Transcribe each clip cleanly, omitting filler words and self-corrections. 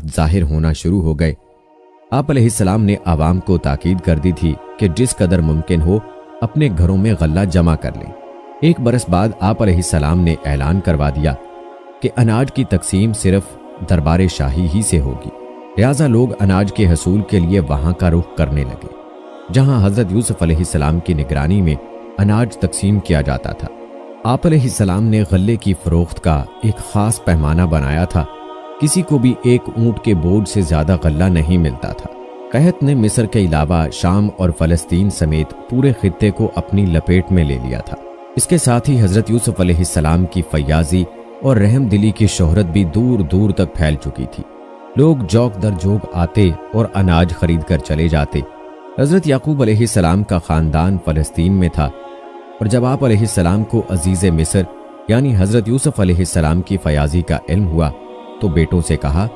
ظاہر ہونا شروع ہو گئے۔ آپ علیہ السلام نے عوام کو تاکید کر دی تھی کہ جس قدر ممکن ہو اپنے گھروں میں غلہ جمع کر لیں۔ ایک برس بعد آپ علیہ السلام نے اعلان کروا دیا کہ اناج کی تقسیم صرف دربار شاہی ہی سے ہوگی، لہٰذا لوگ اناج کے حصول کے لیے وہاں کا رخ کرنے لگے جہاں حضرت یوسف علیہ السلام کی نگرانی میں اناج تقسیم کیا جاتا تھا۔ آپ علیہ السلام نے غلے کی فروخت کا ایک خاص پیمانہ بنایا تھا، کسی کو بھی ایک اونٹ کے بوجھ سے زیادہ غلہ نہیں ملتا تھا۔ قحط نے مصر کے علاوہ شام اور فلسطین سمیت پورے خطے کو اپنی لپیٹ میں لے لیا تھا۔ اس کے ساتھ ہی حضرت یوسف علیہ السلام کی فیاضی اور رحم دلی کی شہرت بھی دور دور تک پھیل چکی تھی۔ لوگ جوک در جوک آتے اور اناج خرید کر چلے جاتے۔ حضرت یعقوب علیہ السلام کا خاندان فلسطین میں تھا، اور جب آپ علیہ السلام کو عزیز مصر یعنی حضرت یوسف علیہ السلام کی فیاضی کا علم ہوا تو بیٹوں سے کہا،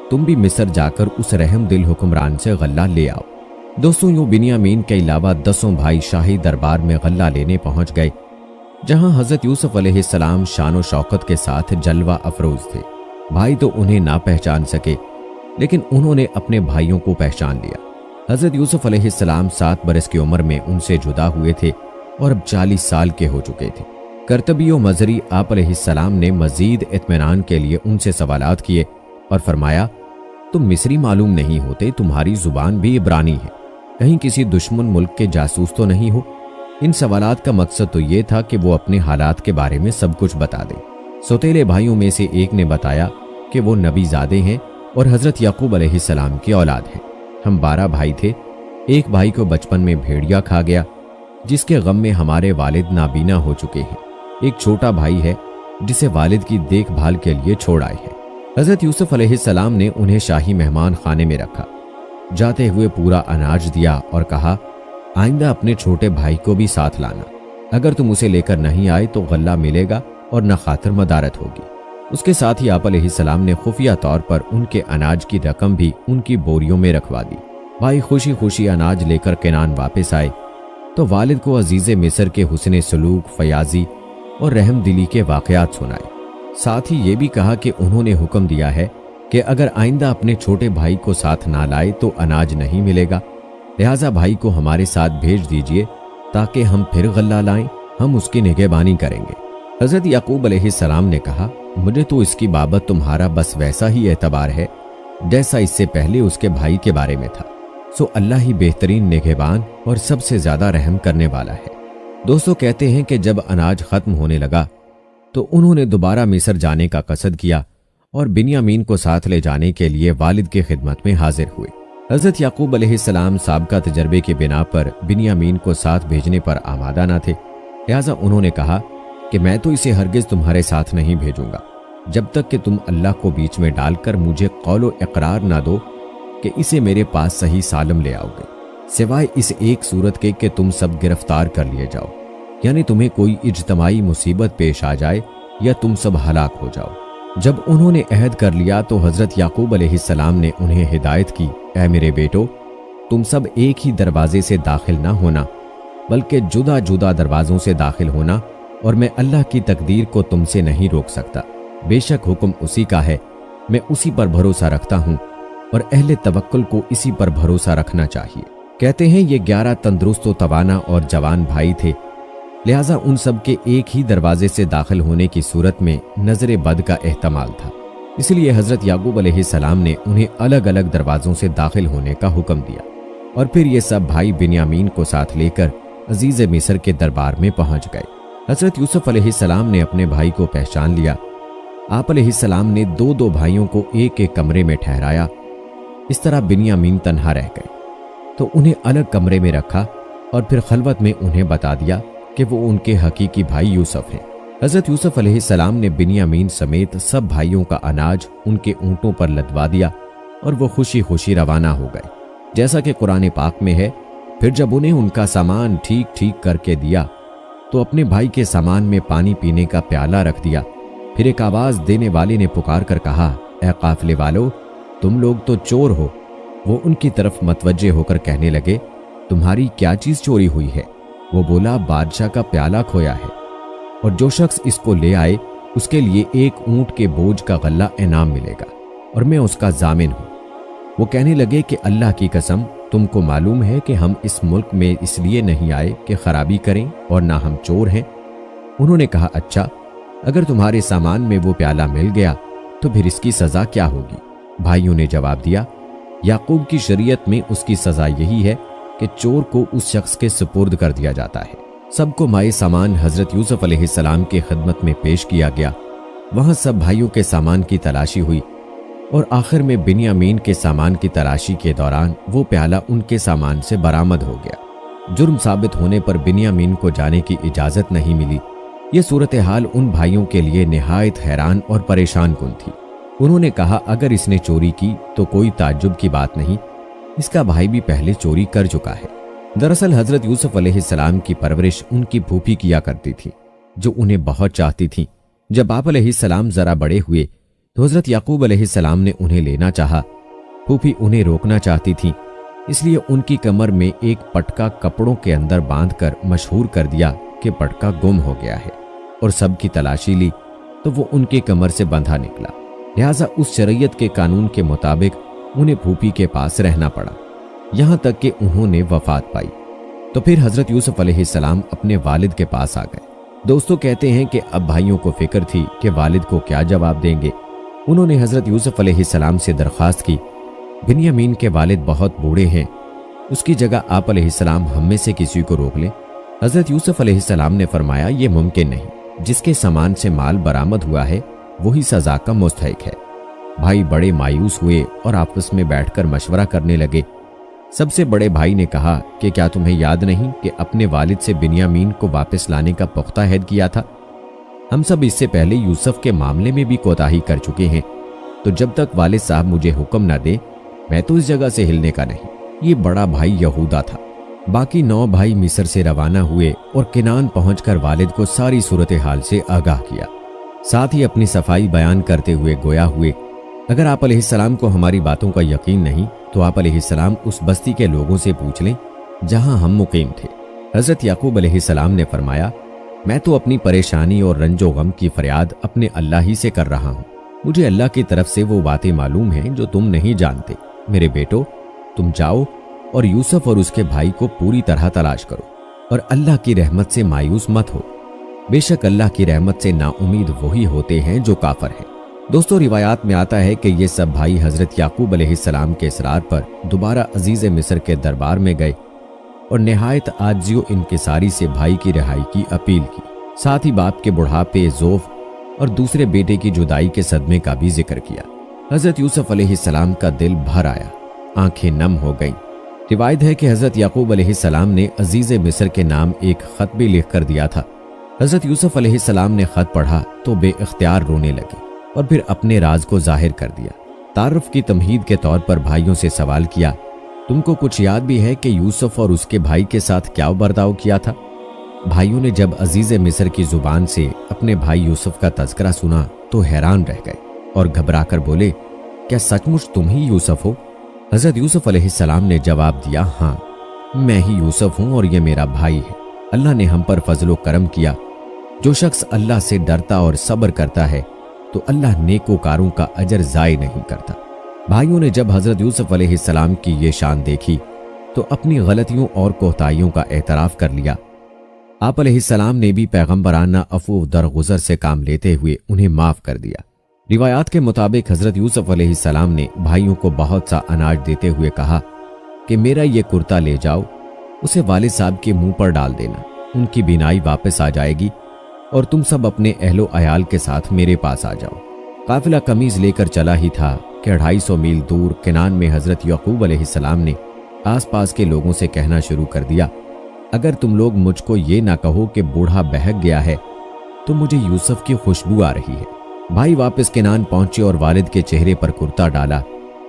تم بھی مصر جا کر اس رحم دل حکمران سے غلہ لے آؤ۔ دوستوں، یوں بنیامین کے علاوہ 10 بھائی شاہی دربار میں غلہ لینے پہنچ گئے، جہاں حضرت یوسف علیہ السلام شان و شوکت کے ساتھ جلوہ افروز تھے۔ بھائی تو انہیں نہ پہچان سکے، لیکن انہوں نے اپنے بھائیوں کو پہچان لیا۔ حضرت یوسف علیہ السلام 7 برس کی عمر میں ان سے جدا ہوئے تھے اور اب 40 سال کے ہو چکے تھے۔ کرتبی و مزری آپ علیہ السلام نے مزید اطمینان کے لیے ان سے سوالات کیے اور فرمایا، تم مصری معلوم نہیں ہوتے، تمہاری زبان بھی عبرانی ہے، کہیں کسی دشمن ملک کے جاسوس تو نہیں ہو؟ ان سوالات کا مقصد تو یہ تھا کہ وہ اپنے حالات کے بارے میں سب کچھ بتا دیں۔ سوتیلے بھائیوں میں سے ایک نے بتایا کہ وہ نبی زادے ہیں اور حضرت یعقوب علیہ السلام کی اولاد ہیں۔ ہم 12 بھائی تھے، ایک بھائی کو بچپن میں بھیڑیا کھا گیا، جس کے غم میں ہمارے والد نابینا ہو چکے ہیں۔ ایک چھوٹا بھائی ہے جسے والد کی دیکھ بھال کے لیے چھوڑ آئے ہیں۔ حضرت یوسف علیہ السلام نے انہیں شاہی مہمان خانے میں رکھا، جاتے ہوئے پورا اناج دیا اور کہا، آئندہ اپنے چھوٹے بھائی کو بھی ساتھ لانا، اگر تم اسے لے کر نہیں آئے تو غلہ ملے گا اور نہ خاطر مدارت ہوگی۔ اس کے ساتھ ہی آپ علیہ السلام نے خفیہ طور پر ان کے اناج کی رقم بھی ان کی بوریوں میں رکھوا دی۔ بھائی خوشی خوشی اناج لے کر کنعان واپس آئے تو والد کو عزیز مصر کے حسن سلوک، فیاضی اور رحم دلی کے واقعات سنائے۔ ساتھ ہی یہ بھی کہا کہ انہوں نے حکم دیا ہے کہ اگر آئندہ اپنے چھوٹے بھائی کو ساتھ نہ لائے تو اناج نہیں ملے گا، لہٰذا بھائی کو ہمارے ساتھ بھیج دیجئے تاکہ ہم پھر غلہ لائیں، ہم اس کی نگہبانی کریں گے۔ حضرت یعقوب علیہ السلام نے کہا، مجھے تو اس کی بابت تمہارا بس ویسا ہی اعتبار ہے جیسا اس سے پہلے اس کے بھائی کے بارے میں تھا، سو اللہ ہی بہترین نگہبان اور سب سے زیادہ رحم کرنے والا ہے۔ دوستو، کہتے ہیں کہ جب اناج ختم ہونے لگا تو انہوں نے دوبارہ مصر جانے کا قصد کیا اور بنیامین کو ساتھ لے جانے کے لیے والد کی خدمت میں حاضر ہوئے۔ حضرت یعقوب علیہ السلام سابقہ تجربے کی بنا پر بنیامین کو ساتھ بھیجنے پر آمادہ نہ تھے، لہٰذا انہوں نے کہا کہ میں تو اسے ہرگز تمہارے ساتھ نہیں بھیجوں گا جب تک کہ تم اللہ کو بیچ میں ڈال کر مجھے قول و اقرار نہ دو کہ اسے میرے پاس صحیح سالم لے آؤ گے، سوائے اس ایک صورت کے کہ تم سب گرفتار کر لیے جاؤ، یعنی تمہیں کوئی اجتماعی مصیبت پیش آ جائے یا تم سب ہلاک ہو جاؤ۔ جب انہوں نے عہد کر لیا تو حضرت یعقوب علیہ السلام نے انہیں ہدایت کی، اے میرے بیٹو، تم سب ایک ہی دروازے سے داخل نہ ہونا بلکہ جدا جدا دروازوں سے داخل ہونا، اور میں اللہ کی تقدیر کو تم سے نہیں روک سکتا، بے شک حکم اسی کا ہے، میں اسی پر بھروسہ رکھتا ہوں اور اہل توکل کو اسی پر بھروسہ رکھنا چاہیے۔ کہتے ہیں یہ 11 تندرست و توانا اور جوان بھائی تھے، لہٰذا ان سب کے ایک ہی دروازے سے داخل ہونے کی صورت میں نظر بد کا احتمال تھا، اس لیے حضرت یعقوب علیہ السلام نے انہیں الگ الگ دروازوں سے داخل ہونے کا حکم دیا، اور پھر یہ سب بھائی بنیامین کو ساتھ لے کر عزیز مصر کے دربار میں پہنچ گئے۔ حضرت یوسف علیہ السلام نے اپنے بھائی کو پہچان لیا۔ آپ علیہ السلام نے 2 بھائیوں کو ایک ایک کمرے میں ٹھہرایا، اس طرح بنیامین تنہا رہ گئے تو انہیں الگ کمرے میں رکھا اور پھر خلوت میں انہیں بتا دیا کہ وہ ان کے حقیقی بھائی یوسف ہیں۔ حضرت یوسف علیہ السلام نے بنیامین سمیت سب بھائیوں کا اناج ان کے اونٹوں پر لدوا دیا اور وہ خوشی خوشی روانہ ہو گئے، جیسا کہ قرآن پاک میں ہے، پھر جب انہیں ان کا سامان ٹھیک ٹھیک کر کے دیا تو اپنے بھائی کے سامان میں پانی پینے کا پیالہ رکھ دیا، پھر ایک آواز دینے والے نے پکار کر کہا، اے قافلے والو، تم لوگ تو چور ہو۔ وہ ان کی طرف متوجہ ہو کر کہنے لگے، تمہاری کیا چیز چوری ہوئی ہے؟ وہ بولا، بادشاہ کا پیالہ کھویا ہے، اور جو شخص اس کو لے آئے اس کے لیے 1 اونٹ کے بوجھ کا غلہ انعام ملے گا۔ اور میں اس کا ضامن ہوں۔ وہ کہنے لگے کہ اللہ کی قسم، تم کو معلوم ہے کہ ہم اس ملک میں اس لیے نہیں آئے کہ خرابی کریں اور نہ ہم چور ہیں۔ انہوں نے کہا اچھا، اگر تمہارے سامان میں وہ پیالہ مل گیا تو پھر اس کی سزا کیا ہوگی؟ بھائیوں نے جواب دیا، یعقوب کی شریعت میں اس کی سزا یہی ہے کہ چور کو اس شخص کے سپرد کر دیا جاتا ہے۔ سب کو مائع سامان حضرت یوسف علیہ السلام کی خدمت میں پیش کیا گیا۔ وہاں سب بھائیوں کے سامان کی تلاشی ہوئی اور آخر میں بنیامین کے سامان کی تلاشی کے دوران وہ پیالہ ان کے سامان سے برآمد ہو گیا۔ جرم ثابت ہونے پر بنیامین کو جانے کی اجازت نہیں ملی۔ یہ صورتحال ان بھائیوں کے لیے نہایت حیران اور پریشان کن تھی۔ انہوں نے کہا اگر اس نے چوری کی تو کوئی تعجب کی بات نہیں، اس کا بھائی بھی پہلے چوری کر چکا ہے۔ دراصل حضرت یوسف علیہ السلام کی پرورش ان کی پھوپھی کیا کرتی تھی، جو انہیں بہت چاہتی تھی۔ جب آپ علیہ السلام ذرا بڑے ہوئے تو حضرت یعقوب علیہ السلام نے انہیں لینا چاہا۔ پھوپھی انہیں روکنا چاہتی تھی، اس لیے ان کی کمر میں ایک پٹکا کپڑوں کے اندر باندھ کر مشہور کر دیا کہ پٹکا گم ہو گیا ہے، اور سب کی تلاشی لی تو وہ ان کی کمر سے بندھا نکلا۔ لہٰذا اس شریعت کے قانون کے مطابق انہیں پھوپھی کے پاس رہنا پڑا، یہاں تک کہ انہوں نے وفات پائی۔ تو پھر حضرت یوسف علیہ السلام اپنے والد کے پاس آ گئے۔ دوستوں کہتے ہیں کہ اب بھائیوں کو فکر تھی کہ والد کو کیا جواب دیں گے۔ انہوں نے حضرت یوسف علیہ السلام سے درخواست کی، بنیامین کے والد بہت بوڑھے ہیں، اس کی جگہ آپ علیہ السلام ہم میں سے کسی کو روک لیں۔ حضرت یوسف علیہ السلام نے فرمایا یہ ممکن نہیں، جس کے سامان سے مال برآمد ہوا ہے وہی سزا کا مستحق ہے۔ بھائی بڑے مایوس ہوئے اور آپس میں بیٹھ کر مشورہ کرنے لگے۔ سب سے بڑے بھائی نے کہا کہ کیا تمہیں یاد نہیں کہ اپنے والد سے بنیامین کو واپس لانے کا پختہ عہد کیا تھا؟ ہم سب اس سے پہلے یوسف کے معاملے میں بھی کوتاہی کر چکے ہیں، تو جب تک والد صاحب مجھے حکم نہ دے میں تو اس جگہ سے ہلنے کا نہیں۔ یہ بڑا بھائی یہودا تھا۔ باقی 9 بھائی مصر سے روانہ ہوئے اور کنعان پہنچ کر والد کو ساری صورتحال سے آگاہ کیا، ساتھ ہی اپنی صفائی بیان کرتے ہوئے گویا ہوئے اگر آپ علیہ السلام کو ہماری باتوں کا یقین نہیں تو آپ علیہ السلام اس بستی کے لوگوں سے پوچھ لیں جہاں ہم مقیم تھے۔ حضرت یعقوب علیہ السلام نے فرمایا میں تو اپنی پریشانی اور رنج و غم کی فریاد اپنے اللہ ہی سے کر رہا ہوں۔ مجھے اللہ کی طرف سے وہ باتیں معلوم ہیں جو تم نہیں جانتے۔ میرے بیٹو، تم جاؤ اور یوسف اور اس کے بھائی کو پوری طرح تلاش کرو اور اللہ کی رحمت سے مایوس مت ہو، بے شک اللہ کی رحمت سے نا امید وہی ہوتے ہیں جو کافر ہیں۔ دوستو روایات میں آتا ہے کہ یہ سب بھائی حضرت یعقوب علیہ السلام کے اصرار پر دوبارہ عزیز مصر کے دربار میں گئے اور نہایت عاجزی و انکساری سے بھائی کی رہائی کی اپیل کی، ساتھ ہی باپ کے بڑھاپے، ضعف اور دوسرے بیٹے کی جدائی کے صدمے کا بھی ذکر کیا۔ حضرت یوسف علیہ السلام کا دل بھر آیا، آنکھیں نم ہو گئیں۔ روایت ہے کہ حضرت یعقوب علیہ السلام نے عزیز مصر کے نام ایک خط بھی لکھ کر دیا تھا۔ حضرت یوسف علیہ السلام نے خط پڑھا تو بے اختیار رونے لگے اور پھر اپنے راز کو ظاہر کر دیا۔ تعارف کی تمہید کے طور پر بھائیوں سے سوال کیا، تم کو کچھ یاد بھی ہے کہ یوسف اور اس کے بھائی کے ساتھ کیا برتاؤ کیا تھا؟ بھائیوں نے جب عزیز مصر کی زبان سے اپنے بھائی یوسف کا تذکرہ سنا تو حیران رہ گئے اور گھبرا کر بولے، کیا سچ مچ تم ہی یوسف ہو؟ حضرت یوسف علیہ السلام نے جواب دیا، ہاں میں ہی یوسف ہوں اور یہ میرا بھائی ہے۔ اللہ نے ہم پر فضل و کرم کیا۔ جو شخص اللہ سے ڈرتا اور صبر کرتا ہے تو اللہ نیکوکاروں کا اجر ضائع نہیں کرتا۔ بھائیوں نے جب حضرت یوسف علیہ السلام کی یہ شان دیکھی تو اپنی غلطیوں اور کوتاہیوں کا اعتراف کر لیا۔ آپ علیہ السلام نے بھی پیغمبرانہ عفو درگزر سے کام لیتے ہوئے انہیں معاف کر دیا۔ روایات کے مطابق حضرت یوسف علیہ السلام نے بھائیوں کو بہت سا اناج دیتے ہوئے کہا کہ میرا یہ کرتا لے جاؤ، اسے والد صاحب کے منہ پر ڈال دینا، ان کی بینائی واپس آ جائے گی اور تم سب اپنے اہل و عیال کے ساتھ میرے پاس آ جاؤ۔ قافلہ قمیض لے کر چلا ہی تھا کہ 250 میل دور کنعان میں حضرت یعقوب علیہ السلام نے آس پاس کے لوگوں سے کہنا شروع کر دیا، اگر تم لوگ مجھ کو یہ نہ کہو کہ بوڑھا بہک گیا ہے تو مجھے یوسف کی خوشبو آ رہی ہے۔ بھائی واپس کنعان پہنچے اور والد کے چہرے پر کرتا ڈالا،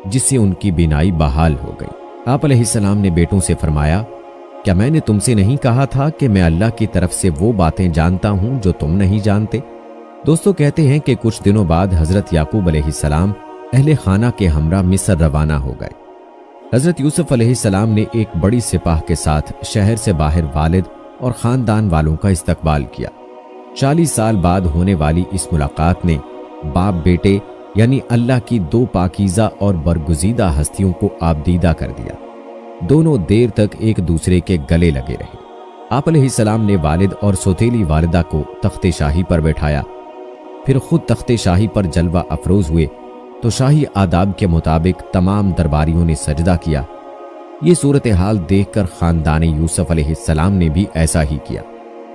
جس سے ان کی بینائی بحال ہو گئی۔ آپ علیہ السلام نے بیٹوں سے فرمایا، کیا میں نے تم سے نہیں کہا تھا کہ میں اللہ کی طرف سے وہ باتیں جانتا ہوں جو تم نہیں جانتے؟ دوستو کہتے ہیں کہ کچھ دنوں بعد حضرت یعقوب علیہ السلام اہل خانہ کے ہمراہ مصر روانہ ہو گئے۔ حضرت یوسف علیہ السلام نے ایک بڑی سپاہ کے ساتھ شہر سے باہر والد اور خاندان والوں کا استقبال کیا۔ 40 سال بعد ہونے والی اس ملاقات نے باپ بیٹے یعنی اللہ کی دو پاکیزہ اور برگزیدہ ہستیوں کو آپ دیدہ کر دیا۔ دونوں دیر تک ایک دوسرے کے گلے لگے رہے۔ آپ علیہ السلام نے والد اور سوتیلی والدہ کو تخت شاہی پر بٹھایا، پھر خود تخت شاہی پر جلوہ افروز ہوئے تو شاہی آداب کے مطابق تمام درباریوں نے سجدہ کیا۔ یہ صورتحال دیکھ کر خاندان یوسف علیہ السلام نے بھی ایسا ہی کیا۔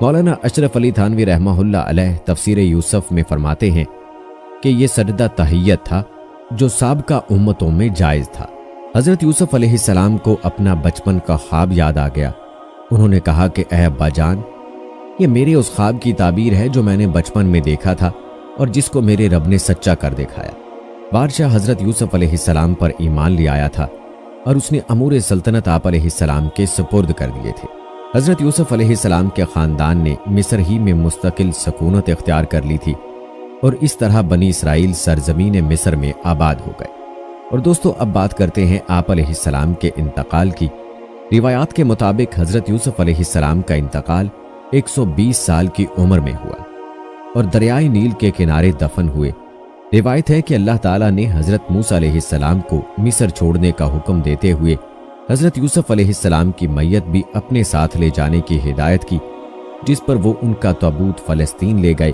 مولانا اشرف علی تھانوی رحمہ اللہ علیہ تفسیر یوسف میں فرماتے ہیں کہ یہ سجدہ تحیت تھا جو سابقہ امتوں میں جائز تھا۔ حضرت یوسف علیہ السلام کو اپنا بچپن کا خواب یاد آ گیا۔ انہوں نے کہا کہ اے ابا جان، یہ میرے اس خواب کی تعبیر ہے جو میں نے بچپن میں دیکھا تھا اور جس کو میرے رب نے سچا کر دکھایا۔ بادشاہ حضرت یوسف علیہ السلام پر ایمان لے آیا تھا اور اس نے امور سلطنت آپ علیہ السلام کے سپرد کر دیے تھے۔ حضرت یوسف علیہ السلام کے خاندان نے مصر ہی میں مستقل سکونت اختیار کر لی تھی اور اس طرح بنی اسرائیل سرزمین مصر میں آباد ہو گئے۔ اور دوستو، اب بات کرتے ہیں آپ علیہ السلام کے انتقال کی۔ روایات کے مطابق حضرت یوسف علیہ السلام کا انتقال 120 سال کی عمر میں ہوا اور دریائے نیل کے کنارے دفن ہوئے۔ روایت ہے کہ اللہ تعالیٰ نے حضرت موسیٰ علیہ السلام کو مصر چھوڑنے کا حکم دیتے ہوئے حضرت یوسف علیہ السلام کی میت بھی اپنے ساتھ لے جانے کی ہدایت کی، جس پر وہ ان کا تابوت فلسطین لے گئے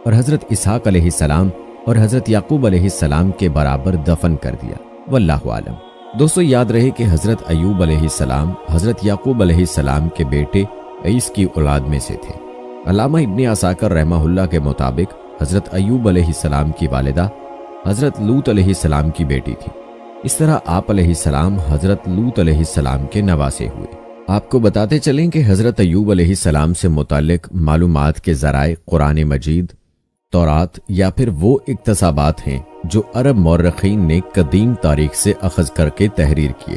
اور حضرت اسحاق علیہ السلام اور حضرت یعقوب علیہ السلام کے برابر دفن کر دیا۔ واللہ عالم۔ دوستو، یاد رہے کہ حضرت ایوب علیہ السلام حضرت یعقوب علیہ السلام کے بیٹے عیس کی اولاد میں سے تھے۔ علامہ ابن عساکر رحمہ اللہ کے مطابق حضرت ایوب علیہ السلام کی والدہ حضرت لوط علیہ السلام کی بیٹی تھی۔ اس طرح آپ علیہ السلام حضرت لوط علیہ السلام کے نواسے ہوئے۔ آپ کو بتاتے چلیں کہ حضرت ایوب علیہ السلام سے متعلق معلومات کے ذرائع قرآن مجید، تورات یا پھر وہ اقتباسات ہیں جو عرب مورخین نے قدیم تاریخ سے اخذ کر کے تحریر کیے۔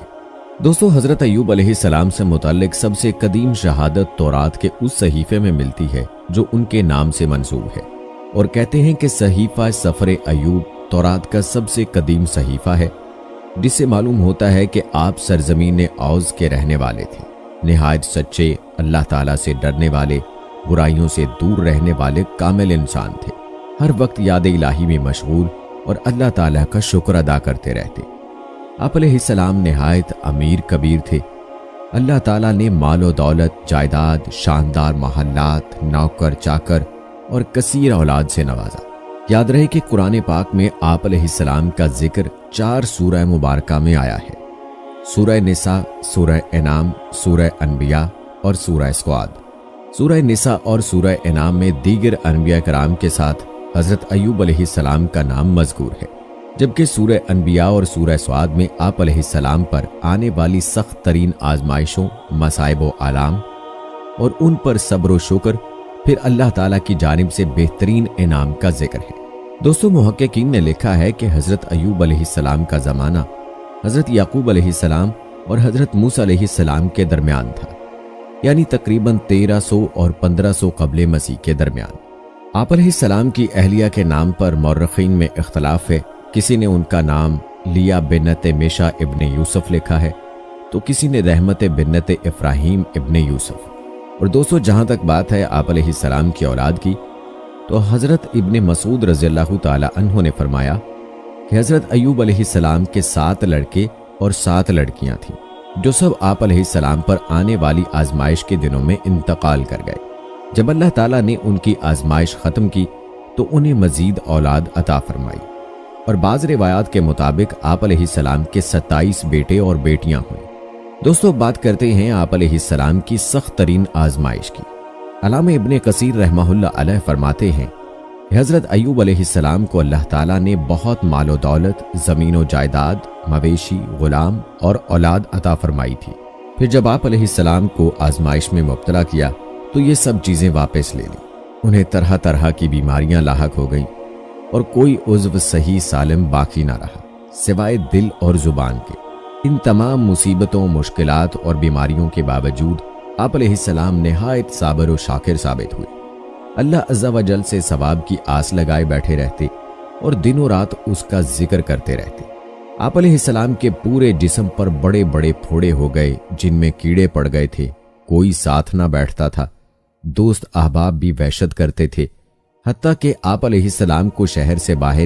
دوستو، حضرت ایوب علیہ السلام سے متعلق سب سے قدیم شہادت تورات کے اس صحیفے میں ملتی ہے جو ان کے نام سے منسوب ہے، اور کہتے ہیں کہ صحیفہ سفر ایوب تورات کا سب سے قدیم صحیفہ ہے، جس سے معلوم ہوتا ہے کہ آپ سرزمین اوز کے رہنے والے تھے، نہایت سچے، اللہ تعالیٰ سے ڈرنے والے، برائیوں سے دور رہنے والے کامل انسان تھے، ہر وقت یاد الہی میں مشغول اور اللہ تعالیٰ کا شکر ادا کرتے رہتے۔ آپ علیہ السلام نہایت امیر کبیر تھے۔ اللہ تعالیٰ نے مال و دولت، جائیداد، شاندار محلات، نوکر چاکر اور کثیر اولاد سے نوازا۔ یاد رہے کہ قرآن پاک میں آپ علیہ السلام کا ذکر 4 سورہ مبارکہ میں آیا ہے: سورہ نساء، سورہ انعام، سورہ انبیاء اور سورہ سعد۔ سورہ نساء اور سورہ انعام میں دیگر انبیاء کرام کے ساتھ حضرت ایوب علیہ السلام کا نام مذکور ہے، جبکہ سورہ انبیاء اور سورہ سعد میں آپ علیہ السلام پر آنے والی سخت ترین آزمائشوں، مصائب و آلام اور ان پر صبر و شکر، پھر اللہ تعالیٰ کی جانب سے بہترین انعام کا ذکر ہے۔ دوستو، محققین نے لکھا ہے کہ حضرت ایوب علیہ السلام کا زمانہ حضرت یعقوب علیہ السلام اور حضرت موسیٰ علیہ السلام کے درمیان تھا، یعنی تقریباً 1300 اور 1500 قبل مسیح کے درمیان۔ آپ علیہ السلام کی اہلیہ کے نام پر مورخین میں اختلاف ہے۔ کسی نے ان کا نام لیا بنت میشا ابن یوسف لکھا ہے تو کسی نے رحمت بنت افراہیم ابن یوسف۔ اور دوستو، جہاں تک بات ہے آپ علیہ السلام کی اولاد کی، تو حضرت ابن مسعود رضی اللہ تعالی عنہ نے فرمایا کہ حضرت ایوب علیہ السلام کے 7 لڑکے اور 7 لڑکیاں تھیں، جو سب آپ علیہ السلام پر آنے والی آزمائش کے دنوں میں انتقال کر گئے۔ جب اللہ تعالیٰ نے ان کی آزمائش ختم کی تو انہیں مزید اولاد عطا فرمائی، اور بعض روایات کے مطابق آپ علیہ السلام کے 27 بیٹے اور بیٹیاں ہوئیں۔ دوستو، بات کرتے ہیں آپ علیہ السلام کی سخت ترین آزمائش کی۔ علامہ ابن کثیر رحمہ اللہ علیہ فرماتے ہیں کہ حضرت ایوب علیہ السلام کو اللہ تعالیٰ نے بہت مال و دولت، زمین و جائیداد، مویشی، غلام اور اولاد عطا فرمائی تھی۔ پھر جب آپ علیہ السلام کو آزمائش میں مبتلا کیا تو یہ سب چیزیں واپس لے لیں۔ انہیں طرح طرح کی بیماریاں لاحق ہو گئیں اور کوئی عضو صحیح سالم باقی نہ رہا سوائے دل اور زبان کے۔ ان تمام مصیبتوں، مشکلات اور بیماریوں کے باوجود آپ علیہ السلام نہایت صابر و شاکر ثابت ہوئے۔ اللہ عز و جل سے ثواب کی آس لگائے بیٹھے رہتے اور دن و رات اس کا ذکر کرتے رہتے۔ آپ علیہ السلام کے پورے جسم پر بڑے بڑے پھوڑے ہو گئے جن میں کیڑے پڑ گئے تھے، کوئی ساتھ نہ بیٹھتا تھا، دوست احباب بھی وحشت کرتے تھے، حتیٰ کہ آپ علیہ السلام کو شہر سے باہر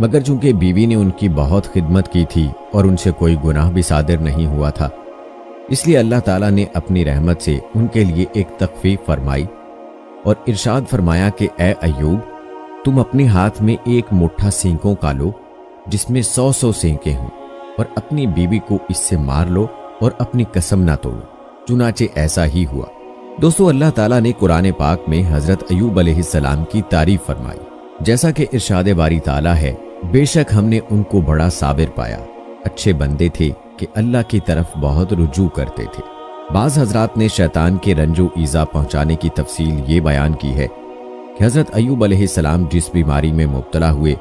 مگر چونکہ بیوی نے ان کی بہت خدمت کی تھی اور ان سے کوئی گناہ بھی صادر نہیں ہوا تھا، اس لیے اللہ تعالیٰ نے اپنی رحمت سے ان کے لیے ایک تخفیف فرمائی اور ارشاد فرمایا کہ اے ایوب، تم اپنے ہاتھ میں ایک مٹھا سینکوں کا لو جس میں 100 سینکیں ہوں، اور اپنی بیوی کو اس سے مار لو اور اپنی قسم نہ توڑو۔ چنانچہ ایسا ہی ہوا۔ دوستو، اللہ تعالیٰ نے قرآن پاک میں حضرت ایوب علیہ السلام کی تعریف فرمائی، جیسا کہ ارشاد باری تعالیٰ ہے، بے شک ہم نے ان کو بڑا صابر پایا، اچھے بندے تھے کہ اللہ کی طرف بہت رجوع کرتے تھے۔ بعض حضرات نے شیطان کے رنج و ایذا پہنچانے کی تفصیل یہ بیان کی ہے کہ حضرت ایوب علیہ السلام جس بیماری میں مبتلا ہوئے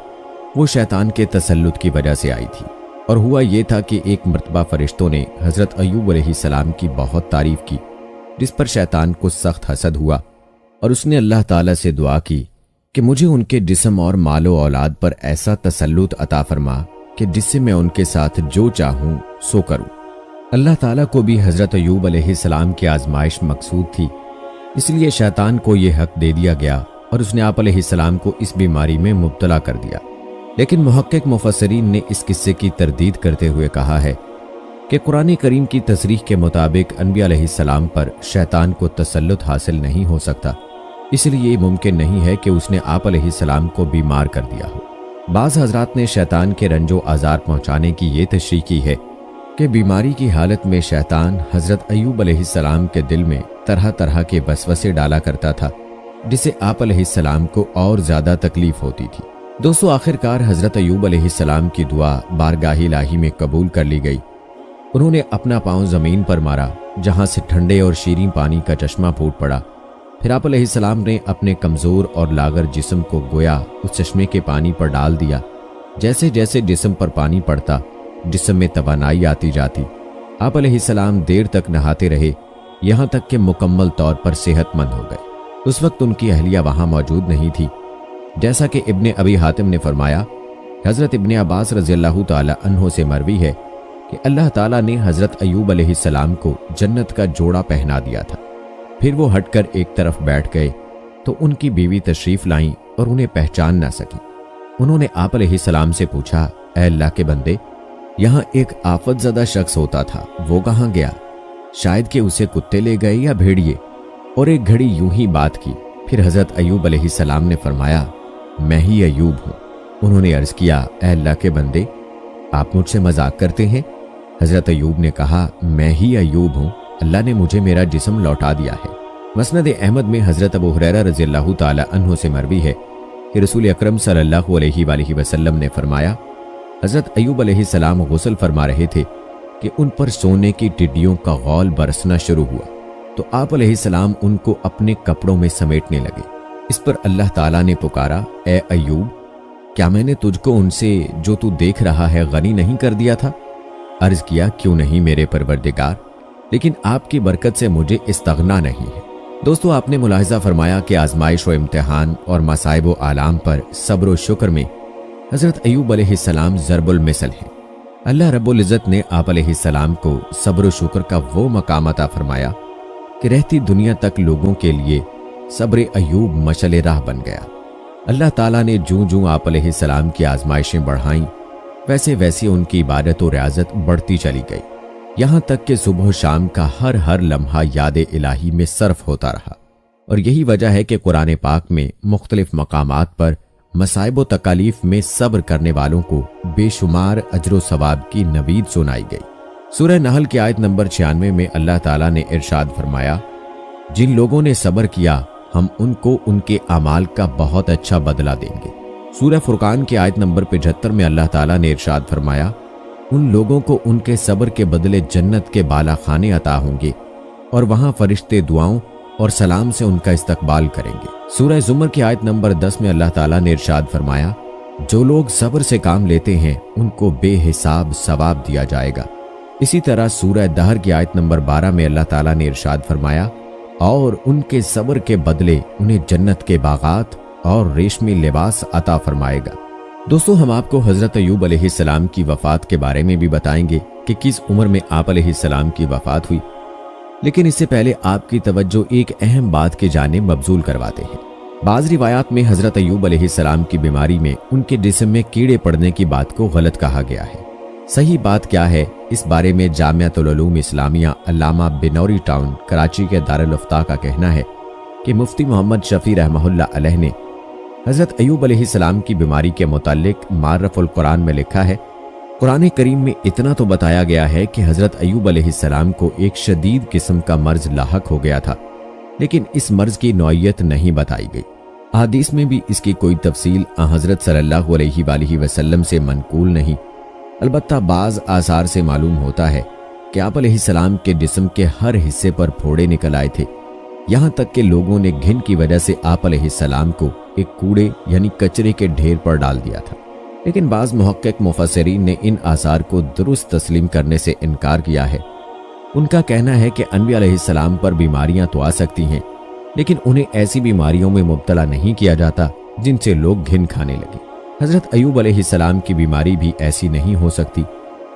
وہ شیطان کے تسلط کی وجہ سے آئی تھی، اور ہوا یہ تھا کہ ایک مرتبہ فرشتوں نے حضرت ایوب علیہ السلام کی بہت تعریف کی، جس پر شیطان کو سخت حسد ہوا اور اس نے اللہ تعالیٰ سے دعا کی کہ مجھے ان کے جسم اور مال و اولاد پر ایسا تسلط عطا فرما کہ جس سے میں ان کے ساتھ جو چاہوں سو کروں۔ اللہ تعالیٰ کو بھی حضرت ایوب علیہ السلام کی آزمائش مقصود تھی، اس لیے شیطان کو یہ حق دے دیا گیا اور اس نے آپ علیہ السلام کو اس بیماری میں مبتلا کر دیا۔ لیکن محقق مفسرین نے اس قصے کی تردید کرتے ہوئے کہا ہے کہ قرآن کریم کی تصریح کے مطابق انبیاء علیہ السلام پر شیطان کو تسلط حاصل نہیں ہو سکتا، اس لیے یہ ممکن نہیں ہے کہ اس نے آپ علیہ السلام کو بیمار کر دیا ہو۔ بعض حضرات نے شیطان کے رنج و آزار پہنچانے کی یہ تشریح کی ہے کہ بیماری کی حالت میں شیطان حضرت ایوب علیہ السلام کے دل میں طرح طرح کے وسوسے ڈالا کرتا تھا، جس سے آپ علیہ السلام کو اور زیادہ تکلیف ہوتی تھی۔ دوستو، آخرکار حضرت ایوب علیہ السلام کی دعا بارگاہ الہی میں قبول کر لی گئی۔ انہوں نے اپنا پاؤں زمین پر مارا، جہاں سے ٹھنڈے اور شیریں پانی کا چشمہ پھوٹ پڑا۔ پھر آپ علیہ السلام نے اپنے کمزور اور لاغر جسم کو گویا اس چشمے کے پانی پر ڈال دیا۔ جیسے جیسے جسم پر پانی پڑتا، جسم میں توانائی آتی جاتی۔ آپ علیہ السلام دیر تک نہاتے رہے، یہاں تک کہ مکمل طور پر صحت مند ہو گئے۔ اس وقت ان کی اہلیہ وہاں موجود نہیں تھی، جیسا کہ ابن ابی حاتم نے فرمایا۔ حضرت ابن عباس رضی اللہ تعالی عنہ سے مروی ہے کہ اللہ تعالیٰ نے حضرت ایوب علیہ السلام کو جنت کا جوڑا پہنا دیا تھا۔ پھر وہ ہٹ کر ایک طرف بیٹھ گئے تو ان کی بیوی تشریف لائیں اور انہیں پہچان نہ سکی۔ انہوں نے آپ علیہ السلام سے پوچھا، اے اللہ کے بندے، یہاں ایک آفت زدہ شخص ہوتا تھا، وہ کہاں گیا؟ شاید کہ اسے کتے لے گئے یا بھیڑیے۔ اور ایک گھڑی یوں ہی بات کی۔ پھر حضرت ایوب علیہ السلام نے فرمایا، میں ہی ایوب ہوں۔ انہوں نے عرض کیا، اے اللہ کے بندے، آپ مجھ سے مذاق کرتے ہیں؟ حضرت ایوب نے کہا، میں ہی ایوب ہوں، اللہ نے مجھے میرا جسم لوٹا دیا ہے۔ مسند احمد میں حضرت ابو ہریرہ رضی اللہ تعالی عنہ سے مروی ہے کہ رسول اکرم صلی اللہ علیہ وآلہ وسلم نے فرمایا، حضرت ایوب علیہ السلام غسل فرما رہے تھے کہ ان پر سونے کی ٹڈیوں کا غول برسنا شروع ہوا، تو آپ علیہ السلام ان کو اپنے کپڑوں میں سمیٹنے لگے۔ اس پر اللہ تعالیٰ نے پکارا، اے ایوب، کیا میں نے تجھ کو ان سے جو تو دیکھ رہا ہے غنی نہیں کر دیا تھا؟ عرض کیا، کیوں نہیں میرے پروردگار، لیکن آپ کی برکت سے مجھے استغنا نہیں ہے۔ دوستو، آپ نے ملاحظہ فرمایا کہ آزمائش و امتحان اور مصائب و آلام پر صبر و شکر میں حضرت ایوب علیہ السلام ضرب المثل ہیں۔ اللہ رب العزت نے آپ علیہ السلام کو صبر و شکر کا وہ مقام عطا فرمایا کہ رہتی دنیا تک لوگوں کے لیے صبر ایوب مشعل راہ بن گیا۔ اللہ تعالیٰ نے جوں جوں آپ علیہ السلام کی آزمائشیں بڑھائیں، ویسے ویسے ان کی عبادت و ریاضت بڑھتی چلی گئی، یہاں تک کہ صبح و شام کا ہر لمحہ یاد الہی میں صرف ہوتا رہا۔ اور یہی وجہ ہے کہ قرآن پاک میں مختلف مقامات پر مصائب و تکالیف میں صبر کرنے والوں کو بے شمار اجر و ثواب کی نوید سنائی گئی۔ سورہ نحل کی آیت نمبر 96 میں اللہ تعالیٰ نے ارشاد فرمایا، جن لوگوں نے صبر کیا ہم ان کو ان کے اعمال کا بہت اچھا بدلہ دیں گے۔ سورہ فرقان کی آیت نمبر 75 میں اللہ تعالیٰ نے ارشاد فرمایا، ان لوگوں کو ان کے صبر کے بدلے جنت کے بالا خانے عطا ہوں گے اور وہاں فرشتے دعاؤں اور سلام سے ان کا استقبال کریں گے۔ سورہ زمر کی آیت نمبر 10 میں اللہ تعالیٰ نے ارشاد فرمایا، جو لوگ صبر سے کام لیتے ہیں ان کو بے حساب ثواب دیا جائے گا۔ اسی طرح سورہ دہر کی آیت نمبر 12 میں اللہ تعالیٰ نے ارشاد فرمایا، اور ان کے صبر کے بدلے انہیں جنت کے باغات اور ریشمی لباس عطا فرمائے گا۔ دوستو، ہم آپ کو حضرت ایوب علیہ السلام کی وفات کے بارے میں بھی بتائیں گے کہ کس عمر میں آپ علیہ السلام کی وفات ہوئی، لیکن اس سے پہلے آپ کی توجہ ایک اہم بات کی جانب مبذول کرواتے ہیں۔ بعض روایات میں حضرت ایوب علیہ السلام کی بیماری میں ان کے جسم میں کیڑے پڑنے کی بات کو غلط کہا گیا ہے۔ صحیح بات کیا ہے، اس بارے میں جامعۃ العلوم اسلامیہ علامہ بنوری ٹاؤن کراچی کے دارالفتاء کا کہنا ہے کہ مفتی محمد شفیع رحمہ اللہ علیہ نے حضرت ایوب علیہ السلام کی بیماری کے متعلق معرف القرآن میں لکھا ہے، قرآن کریم میں اتنا تو بتایا گیا ہے کہ حضرت ایوب علیہ السلام کو ایک شدید قسم کا مرض لاحق ہو گیا تھا، لیکن اس مرض کی نوعیت نہیں بتائی گئی۔ احادیث میں بھی اس کی کوئی تفصیل حضرت صلی اللہ علیہ وآلہ وسلم سے منقول نہیں، البتہ بعض آثار سے معلوم ہوتا ہے کہ آپ علیہ السلام کے جسم کے ہر حصے پر پھوڑے نکل آئے تھے، یہاں تک کہ لوگوں نے گھن کی وجہ سے آپ علیہ السلام کو ایک کوڑے یعنی کچرے کے ڈھیر پر ڈال دیا تھا۔ لیکن بعض محقق مفسرین نے ان آثار کو درست تسلیم کرنے سے انکار کیا ہے۔ ان کا کہنا ہے کہ انبیاء علیہ السلام پر بیماریاں تو آ سکتی ہیں، لیکن انہیں ایسی بیماریوں میں مبتلا نہیں کیا جاتا جن سے لوگ گھن کھانے لگے۔ حضرت ایوب علیہ السلام کی بیماری بھی ایسی نہیں ہو سکتی،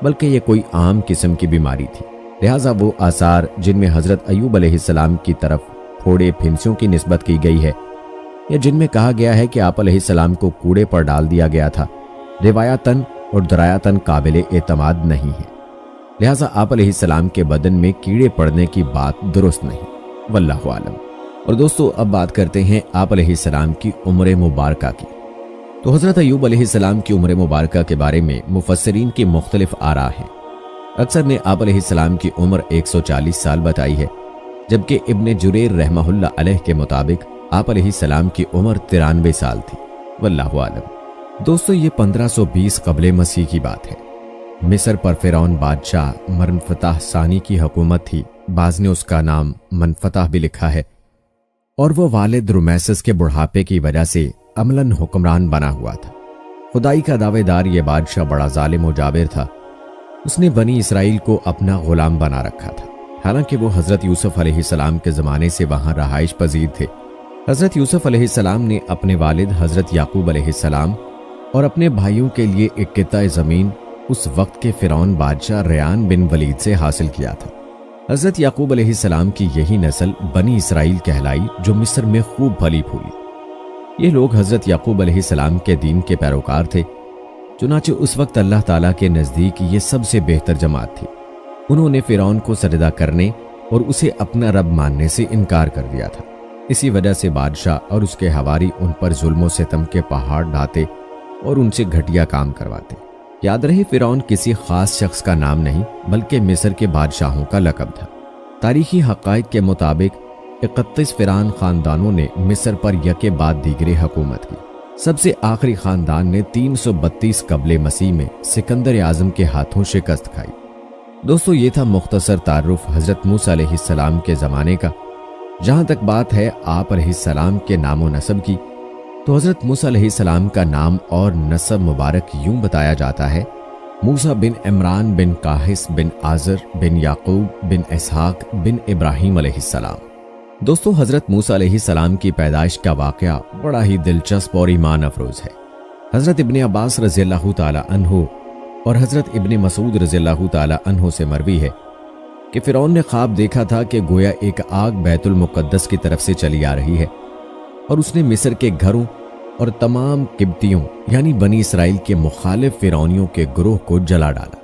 بلکہ یہ کوئی عام قسم کی بیماری تھی، لہٰذا وہ آثار جن میں حضرت ایوب علیہ السلام کی طرف پھوڑے پھنسیوں کی نسبت کی گئی ہے یا جن میں کہا گیا ہے کہ آپ علیہ السلام کو کوڑے پر ڈال دیا گیا تھا، روایتاً اور درایتاً قابل اعتماد نہیں ہے، لہٰذا آپ علیہ السلام کے بدن میں کیڑے پڑنے کی بات درست نہیں، واللہ عالم۔ اور دوستو اب بات کرتے ہیں آپ علیہ السلام کی عمر مبارکہ کی۔ تو حضرت ایوب علیہ السلام کی عمر مبارکہ کے بارے میں مفسرین کی مختلف آراء ہیں۔ اکثر نے آپ علیہ السلام کی عمر 140 سال بتائی ہے، جبکہ ابن جریر رحمہ اللہ علیہ کے مطابق آپ علیہ السلام کی عمر 93 سال تھی، واللہ عالم۔ دوستو یہ 1520 قبل مسیح کی بات ہے۔ مصر پر فرعون بادشاہ منفتح ثانی کی حکومت تھی، بعض نے اس کا نام منفتح بھی لکھا ہے، اور وہ والد رمیسس کے بڑھاپے کی وجہ سے عملاً حکمران بنا ہوا تھا۔ خدائی کا دعوے دار یہ بادشاہ بڑا ظالم و جابر تھا، اس نے بنی اسرائیل کو اپنا غلام بنا رکھا تھا، حالانکہ وہ حضرت یوسف علیہ السلام کے زمانے سے وہاں رہائش پذیر تھے۔ حضرت یوسف علیہ السلام نے اپنے والد حضرت یعقوب علیہ السلام اور اپنے بھائیوں کے لیے ایک قطعہ زمین اس وقت کے فرعون بادشاہ ریان بن ولید سے حاصل کیا تھا۔ حضرت یعقوب علیہ السلام کی یہی نسل بنی اسرائیل کہلائی جو مصر میں خوب پھلی پھولی۔ یہ لوگ حضرت یعقوب علیہ السلام کے دین کے پیروکار تھے، چنانچہ اس وقت اللہ تعالیٰ کے نزدیک یہ سب سے بہتر جماعت تھی۔ انہوں نے فرعون کو سجدہ کرنے اور اسے اپنا رب ماننے سے انکار کر دیا تھا، اسی وجہ سے بادشاہ اور اس کے حواری ان پر ظلم و ستم کے پہاڑ ڈھاتے اور ان سے گھٹیا کام کرواتے۔ یاد رہے فرعون کسی خاص شخص کا نام نہیں بلکہ مصر کے بادشاہوں کا لقب تھا۔ تاریخی حقائق کے مطابق 31 فرعون خاندانوں نے مصر پر یکے بعد دیگرے حکومت کی۔ سب سے آخری خاندان نے 332 قبل مسیح میں سکندر اعظم کے ہاتھوں شکست کھائی۔ دوستو یہ تھا مختصر تعارف حضرت موسیٰ علیہ السلام کے زمانے کا۔ جہاں تک بات ہے آپ علیہ السلام کے نام و نسب کی، تو حضرت موسیٰ علیہ السلام کا نام اور نسب مبارک یوں بتایا جاتا ہے: موسیٰ بن عمران بن قاہس بن آزر بن یعقوب بن اسحاق بن ابراہیم علیہ السلام۔ دوستو حضرت موسیٰ علیہ السلام کی پیدائش کا واقعہ بڑا ہی دلچسپ اور ایمان افروز ہے۔ حضرت ابن عباس رضی اللہ تعالی عنہ اور حضرت ابن مسعود رضی اللہ تعالی عنہ سے مروی ہے کہ فرعون نے خواب دیکھا تھا کہ گویا ایک آگ بیت المقدس کی طرف سے چلی آ رہی ہے، اور اس نے مصر کے گھروں اور تمام قبطیوں یعنی بنی اسرائیل کے مخالف فرعونیوں کے گروہ کو جلا ڈالا،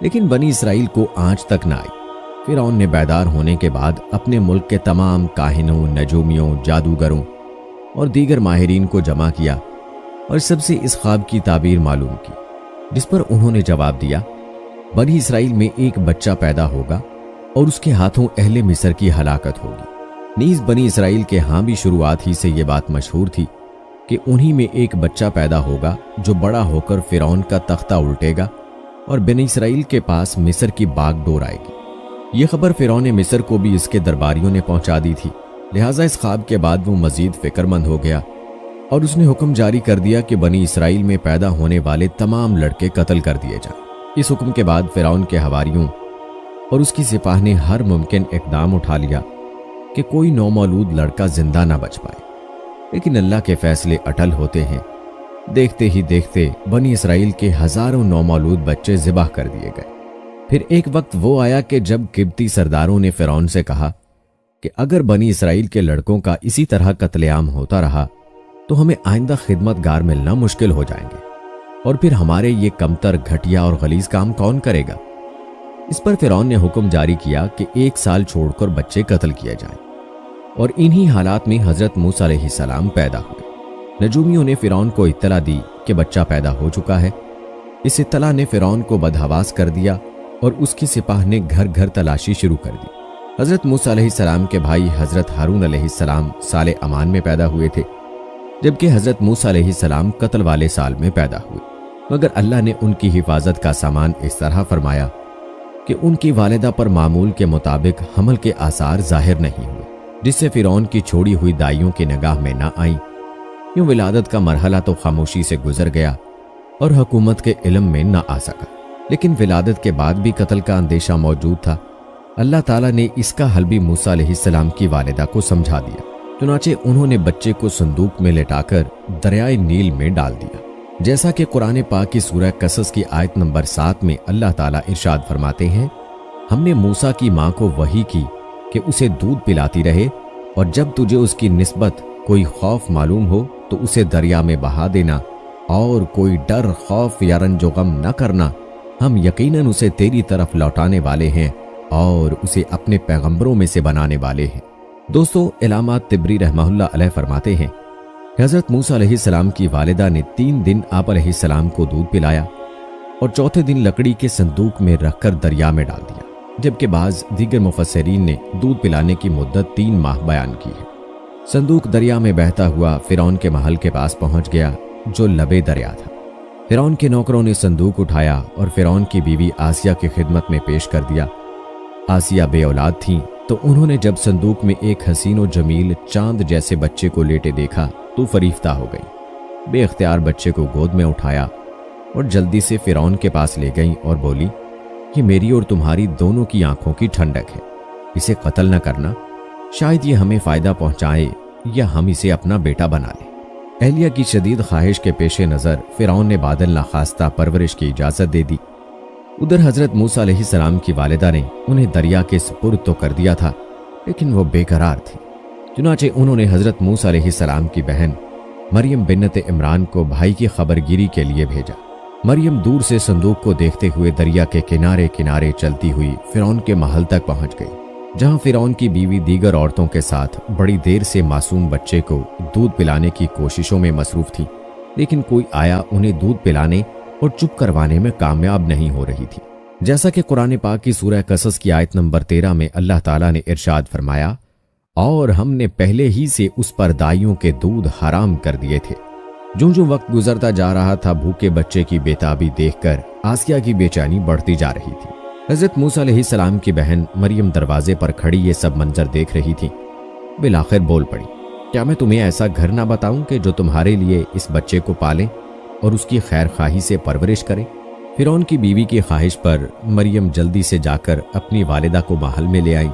لیکن بنی اسرائیل کو آنچ تک نہ آئی۔ فرعون نے بیدار ہونے کے بعد اپنے ملک کے تمام کاہنوں، نجومیوں، جادوگروں اور دیگر ماہرین کو جمع کیا اور سب سے اس خواب کی تعبیر معلوم کی، جس پر انہوں نے جواب دیا: بنی اسرائیل میں ایک بچہ پیدا ہوگا اور اس کے ہاتھوں اہل مصر کی ہلاکت ہوگی۔ نیز بنی اسرائیل کے ہاں بھی شروعات ہی سے یہ بات مشہور تھی کہ انہی میں ایک بچہ پیدا ہوگا جو بڑا ہو کر فرعون کا تختہ الٹے گا اور بنی اسرائیل کے پاس مصر کی باغ ڈور آئے گی۔ یہ خبر فرعون مصر کو بھی اس کے درباریوں نے پہنچا دی تھی، لہٰذا اس خواب کے بعد وہ مزید فکر مند ہو گیا اور اس نے حکم جاری کر دیا کہ بنی اسرائیل میں پیدا ہونے والے تمام لڑکے قتل کر دیے جائیں۔ اس حکم کے بعد فرعون کے حواریوں اور اس کی سپاہ نے ہر ممکن اقدام اٹھا لیا کہ کوئی نومولود لڑکا زندہ نہ بچ پائے، لیکن اللہ کے فیصلے اٹل ہوتے ہیں۔ دیکھتے ہی دیکھتے بنی اسرائیل کے ہزاروں نومولود بچے ذبح کر دیے گئے۔ پھر ایک وقت وہ آیا کہ جب قبطی سرداروں نے فرعون سے کہا کہ اگر بنی اسرائیل کے لڑکوں کا اسی طرح قتل عام ہوتا رہا تو ہمیں آئندہ خدمت گار ملنا مشکل ہو جائیں گے، اور پھر ہمارے یہ کمتر، گھٹیا اور غلیظ کام کون کرے گا؟ اس پر فرعون نے حکم جاری کیا کہ 1 سال چھوڑ کر بچے قتل کیے جائیں، اور انہی حالات میں حضرت موسیٰ علیہ السلام پیدا ہوئے۔ نجومیوں نے فرعون کو اطلاع دی کہ بچہ پیدا ہو چکا ہے۔ اس اطلاع نے فرعون کو بدحواس کر دیا اور اس کی سپاہ نے گھر گھر تلاشی شروع کر دی۔ حضرت موسیٰ علیہ السلام کے بھائی حضرت ہارون علیہ السلام سال امان میں پیدا ہوئے تھے، جبکہ حضرت موسیٰ علیہ السلام قتل والے سال میں پیدا ہوئے، مگر اللہ نے ان کی حفاظت کا سامان اس طرح فرمایا کہ ان کی والدہ پر معمول کے مطابق حمل کے آثار ظاہر نہیں ہوئے، جس سے فرعون کی چھوڑی ہوئی دائیوں کی نگاہ میں نہ آئیں۔ یوں ولادت کا مرحلہ تو خاموشی سے گزر گیا اور حکومت کے علم میں نہ آ سکا، لیکن ولادت کے بعد بھی قتل کا اندیشہ موجود تھا۔ اللہ تعالیٰ نے اس کا حل بھی موسیٰ علیہ السلام کی والدہ کو سمجھا دیا، چنانچہ انہوں نے بچے کو صندوق میں لٹا کر دریائے نیل میں ڈال دیا، جیسا کہ قرآن پاک کی سورہ قصص کی آیت نمبر 7 میں اللہ تعالیٰ ارشاد فرماتے ہیں، ہم نے موسیٰ کی ماں کو وحی کی کہ اسے دودھ پلاتی رہے، اور جب تجھے اس کی نسبت کوئی خوف معلوم ہو تو اسے دریا میں بہا دینا، اور کوئی ڈر، خوف یا رنج و غم نہ کرنا، ہم یقیناً اسے تیری طرف لوٹانے والے ہیں اور اسے اپنے پیغمبروں میں سے بنانے والے ہیں۔ دوستو، علامہ طبری رحمہ اللہ علیہ فرماتے ہیں کہ حضرت موسیٰ علیہ السلام کی والدہ نے 3 دن آپ علیہ السلام کو دودھ پلایا اور چوتھے دن لکڑی کے صندوق میں رکھ کر دریا میں ڈال دیا، جبکہ بعض دیگر مفسرین نے دودھ پلانے کی مدت 3 ماہ بیان کی ہے۔ صندوق دریا میں بہتا ہوا فرعون کے محل کے پاس پہنچ گیا جو لبے دریا تھا۔ فرعون کے نوکروں نے صندوق اٹھایا اور فرعون کی بیوی آسیہ کی خدمت میں پیش کر دیا۔ آسیہ بے اولاد تھیں، تو انہوں نے جب صندوق میں ایک حسین و جمیل چاند جیسے بچے کو لیٹے دیکھا تو فریفتہ ہو گئی۔ بے اختیار بچے کو گود میں اٹھایا اور جلدی سے فرعون کے پاس لے گئیں اور بولی، یہ میری اور تمہاری دونوں کی آنکھوں کی ٹھنڈک ہے، اسے قتل نہ کرنا، شاید یہ ہمیں فائدہ پہنچائے یا ہم اسے اپنا بیٹا بنا لیں۔ اہلیہ کی شدید خواہش کے پیش نظر فرعون نے بادل ناخواستہ پرورش کی اجازت دے دی۔ ادھر حضرت موسیٰ علیہ السلام کی والدہ نے انہیں دریا کے سپرد تو کر دیا تھا، لیکن وہ بے قرار تھی، چنانچہ انہوں نے حضرت موسیٰ علیہ السلام کی بہن مریم بنت عمران کو بھائی کی خبرگیری کے لیے بھیجا۔ مریم دور سے صندوق کو دیکھتے ہوئے دریا کے کنارے کنارے چلتی ہوئی فرعون کے محل تک پہنچ گئی، جہاں فرعون کی بیوی دیگر عورتوں کے ساتھ بڑی دیر سے معصوم بچے کو دودھ پلانے کی کوششوں میں مصروف تھی، لیکن کوئی آیا انہیں دودھ پلانے اور چپ کروانے میں کامیاب نہیں ہو رہی تھی۔ جیسا کہ قرآن پاک کی سورہ قصص کی آیت نمبر 13 میں اللہ تعالیٰ نے ارشاد فرمایا، اور ہم نے پہلے ہی سے اس پر دائیوں کے دودھ حرام کر دیے تھے۔ جو وقت گزرتا جا رہا تھا، بھوکے بچے کی بےتابی دیکھ کر آسیہ کی بے چینی بڑھتی جا رہی تھی۔ حضرت موسیٰ علیہ السلام کی بہن مریم دروازے پر کھڑی یہ سب منظر دیکھ رہی تھی۔ بالآخر بول پڑی، کیا میں تمہیں ایسا گھر نہ بتاؤں کہ جو تمہارے لیے اس بچے کو پالے اور اس کی خیر خواہی سے پرورش کرے؟ فرعون کی بیوی کی خواہش پر مریم جلدی سے جا کر اپنی والدہ کو محل میں لے آئیں،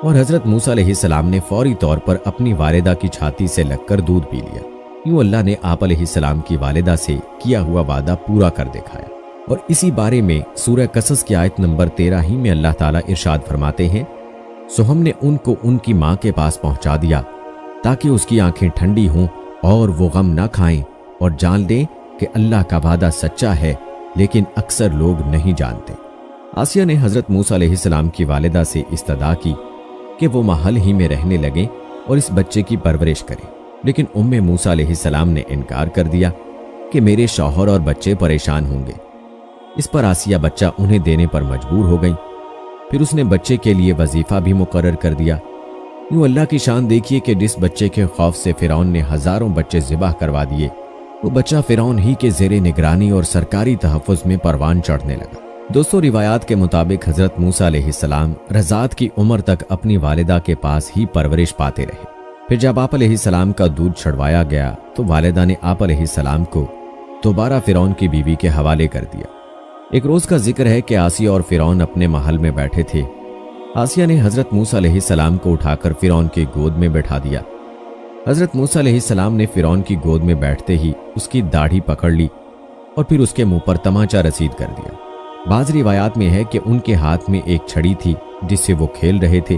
اور حضرت موسیٰ علیہ السلام نے فوری طور پر اپنی والدہ کی چھاتی سے لگ کر دودھ پی لیا۔ یوں اللہ نے آپ علیہ السلام کی والدہ سے کیا ہوا وعدہ پورا کر دکھایا، اور اسی بارے میں سورہ قصص کی آیت نمبر 13 ہی میں اللہ تعالیٰ ارشاد فرماتے ہیں، سو ہم نے ان کو ان کی ماں کے پاس پہنچا دیا تاکہ اس کی آنکھیں ٹھنڈی ہوں اور وہ غم نہ کھائیں، اور جان لیں کہ اللہ کا وعدہ سچا ہے، لیکن اکثر لوگ نہیں جانتے۔ آسیہ نے حضرت موسیٰ علیہ السلام کی والدہ سے استدعا کی کہ وہ محل ہی میں رہنے لگیں اور اس بچے کی پرورش کریں، لیکن موسیٰ علیہ السلام نے انکار کر دیا کہ میرے شوہر اور بچے پریشان ہوں گے۔ اس پر آسیہ بچہ انہیں دینے پر مجبور ہو گئی۔ پھر اس نے بچے کے لیے وظیفہ بھی مقرر کر دیا۔ یوں اللہ کی شان دیکھیے کہ جس بچے کے خوف سے فرعون نے ہزاروں بچے ذبح کروا دیے، وہ بچہ فرعون ہی کے زیر نگرانی اور سرکاری تحفظ میں پروان چڑھنے لگا۔ دوستو، روایات کے مطابق حضرت موسیٰ علیہ السلام رضاعت کی عمر تک اپنی والدہ کے پاس ہی پرورش پاتے رہے۔ پھر جب آپ علیہ السلام کا دودھ چھڑوایا گیا تو والدہ نے آپ علیہ السلام کو دوبارہ فرعون کی بیوی کے حوالے کر دیا۔ ایک روز کا ذکر ہے کہ آسیہ اور فرعون اپنے محل میں بیٹھے تھے۔ آسیہ نے حضرت موسیٰ علیہ السلام کو اٹھا کر فرعون کی گود میں بٹھا دیا۔ حضرت موسیٰ علیہ السلام نے فرعون کی گود میں بیٹھتے ہی اس کی داڑھی پکڑ لی اور پھر اس کے منہ پر تمانچہ رسید کر دیا۔ بعض روایات میں ہے کہ ان کے ہاتھ میں ایک چھڑی تھی جس سے وہ کھیل رہے تھے۔